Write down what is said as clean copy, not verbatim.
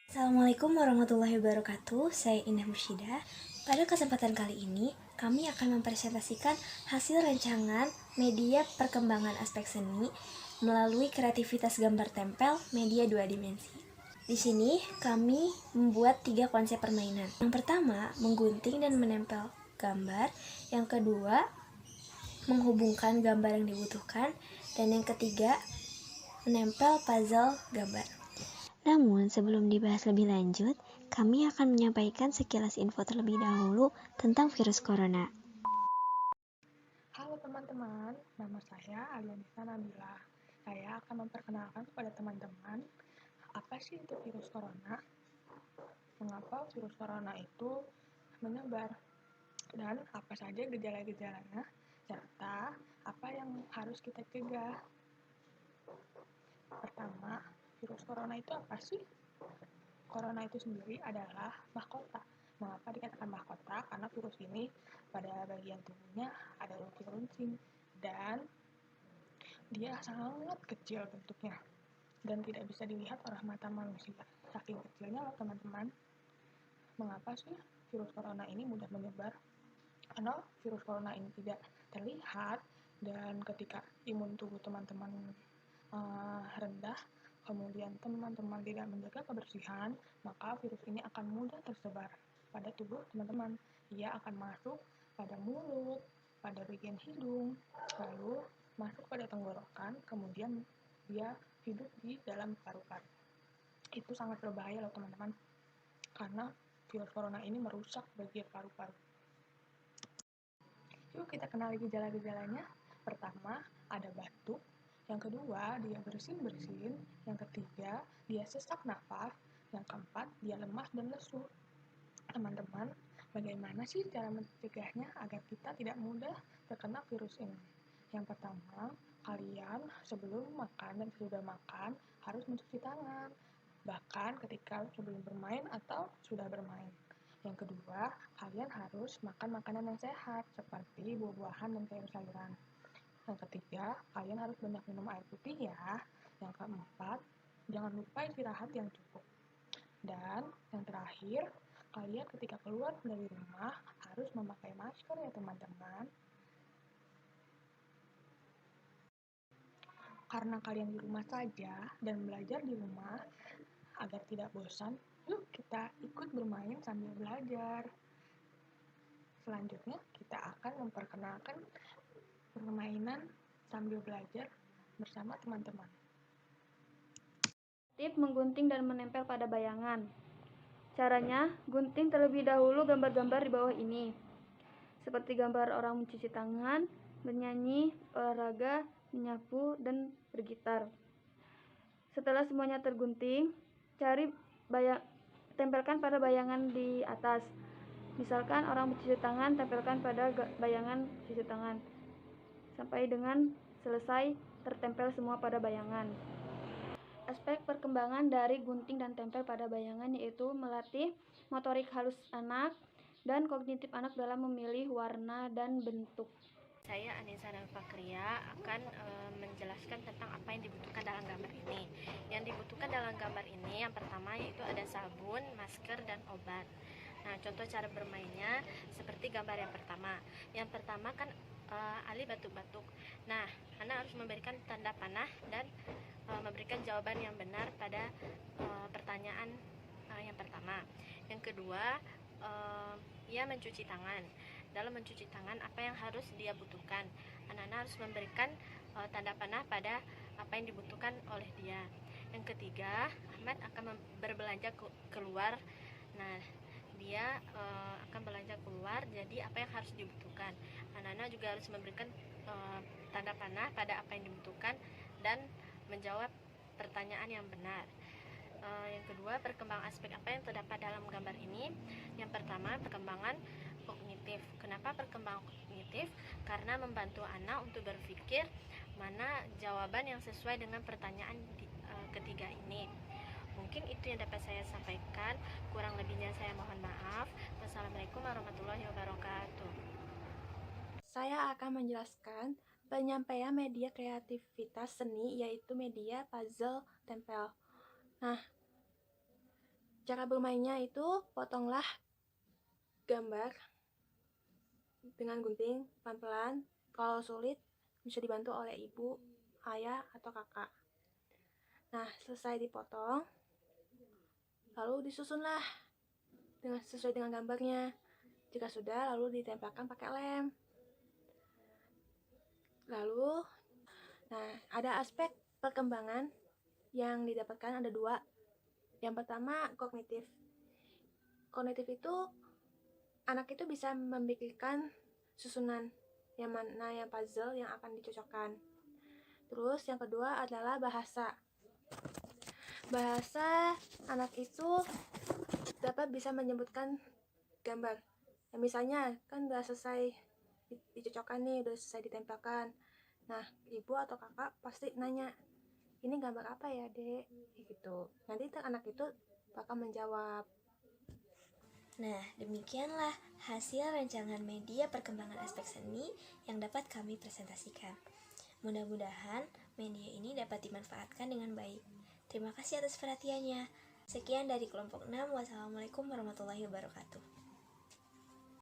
Assalamualaikum warahmatullahi wabarakatuh, saya Indah Mursyidah. Pada kesempatan kali ini, kami akan mempresentasikan hasil rancangan media perkembangan aspek seni melalui kreativitas gambar tempel media 2 dimensi. Di sini, kami membuat 3 konsep permainan. Yang pertama, menggunting dan menempel gambar. Yang kedua, menghubungkan gambar yang dibutuhkan. Dan yang ketiga, menempel puzzle gambar. Namun, sebelum dibahas lebih lanjut, kami akan menyampaikan sekilas info terlebih dahulu tentang virus corona. Halo teman-teman, nama saya Alianisa Nabila. Saya akan memperkenalkan kepada teman-teman apa sih itu virus corona, mengapa virus corona itu menyebar, dan apa saja gejala-gejalanya, serta apa yang harus kita cegah. Pertama, virus corona itu apa sih? Corona itu sendiri adalah mahkota. Mengapa dikatakan mahkota? Karena virus ini pada bagian tubuhnya ada runcing-runcing dan dia sangat kecil bentuknya dan tidak bisa dilihat oleh mata manusia. Saking kecilnya loh teman-teman. Mengapa sih virus corona ini mudah menyebar? Karena virus corona ini tidak terlihat, dan ketika imun tubuh teman-teman rendah, kemudian teman-teman tidak menjaga kebersihan, maka virus ini akan mudah tersebar pada tubuh teman-teman. Ia akan masuk pada mulut, pada bagian hidung, lalu masuk pada tenggorokan, kemudian dia hidup di dalam paru-paru. Itu sangat berbahaya loh teman-teman, karena virus corona ini merusak bagian paru-paru. Yuk kita kenali gejala-gejalanya. Pertama, ada batuk. Yang kedua, dia bersin-bersin. Yang ketiga, dia sesak nafas. Yang keempat, dia lemas dan lesu. Teman-teman, bagaimana sih cara mencegahnya agar kita tidak mudah terkena virus ini? Yang pertama, kalian sebelum makan dan sesudah makan harus mencuci tangan, bahkan ketika sebelum bermain atau sudah bermain. Yang kedua, kalian harus makan makanan yang sehat seperti buah-buahan dan sayur-sayuran. Yang ketiga, kalian harus banyak minum air putih ya. Yang keempat, jangan lupa istirahat yang cukup. Dan yang terakhir, kalian ketika keluar dari rumah harus memakai masker ya teman-teman. Karena kalian di rumah saja dan belajar di rumah, agar tidak bosan, yuk kita ikut bermain sambil belajar. Selanjutnya, kita akan memperkenalkan permainan sambil belajar bersama teman-teman. Tip menggunting dan menempel pada bayangan. Caranya, gunting terlebih dahulu gambar-gambar di bawah ini. Seperti gambar orang mencuci tangan, bernyanyi, olahraga, menyapu, dan bergitar. Setelah semuanya tergunting, tempelkan pada bayangan di atas. Misalkan orang mencuci tangan, tempelkan pada bayangan cuci tangan. Sampai dengan selesai tertempel semua pada bayangan. Aspek perkembangan dari gunting dan tempel pada bayangan yaitu melatih motorik halus anak dan kognitif anak dalam memilih warna dan bentuk. Saya Anissa Fakria akan menjelaskan tentang apa yang dibutuhkan dalam gambar ini. Yang dibutuhkan dalam gambar ini yang pertama yaitu ada sabun, masker, dan obat. Nah, contoh cara bermainnya seperti gambar yang pertama. Yang pertama kan Ali batuk-batuk. Nah, Ana harus memberikan tanda panah dan memberikan jawaban yang benar pada pertanyaan yang pertama. Yang kedua, ia mencuci tangan. Dalam mencuci tangan, apa yang harus dia butuhkan? Anak-anak harus memberikan tanda panah pada apa yang dibutuhkan oleh dia. Yang ketiga, Ahmad akan berbelanja keluar. Nah, dia akan belanja keluar, jadi apa yang harus dibutuhkan? Anak-anak juga harus memberikan tanda panah pada apa yang dibutuhkan dan menjawab pertanyaan yang benar. Yang kedua, perkembangan aspek apa yang terdapat dalam gambar ini? Yang pertama, perkembangan kognitif. Kenapa perkembangan kognitif? Karena membantu anak untuk berpikir mana jawaban yang sesuai dengan pertanyaan ketiga ini. Mungkin itu yang dapat saya sampaikan. Kurang lebihnya saya mohon maaf. Wassalamualaikum warahmatullahi wabarakatuh. Saya akan menjelaskan penyampaian media kreativitas seni yaitu media puzzle tempel. Nah, Cara bermainnya itu potonglah gambar dengan gunting pelan-pelan. Kalau sulit bisa dibantu oleh ibu, ayah, atau kakak. Nah, selesai dipotong, lalu disusunlah sesuai dengan gambarnya. Jika sudah, lalu ditempelkan pakai lem. Lalu, ada aspek perkembangan yang didapatkan ada 2. Yang pertama, kognitif. Kognitif itu anak itu bisa memikirkan susunan yang mana yang puzzle yang akan dicocokkan. Terus yang kedua adalah bahasa. Bahasa anak itu dapat bisa menyebutkan gambar. Ya, misalnya kan udah selesai dicocokkan nih, udah selesai ditempelkan. Nah, ibu atau kakak pasti nanya, ini gambar apa ya, Dek? Gitu. Nanti anak itu bakal menjawab. Nah, demikianlah hasil rancangan media perkembangan aspek seni yang dapat kami presentasikan. Mudah-mudahan media ini dapat dimanfaatkan dengan baik. Terima kasih atas perhatiannya. Sekian dari kelompok 6. Wassalamualaikum warahmatullahi wabarakatuh.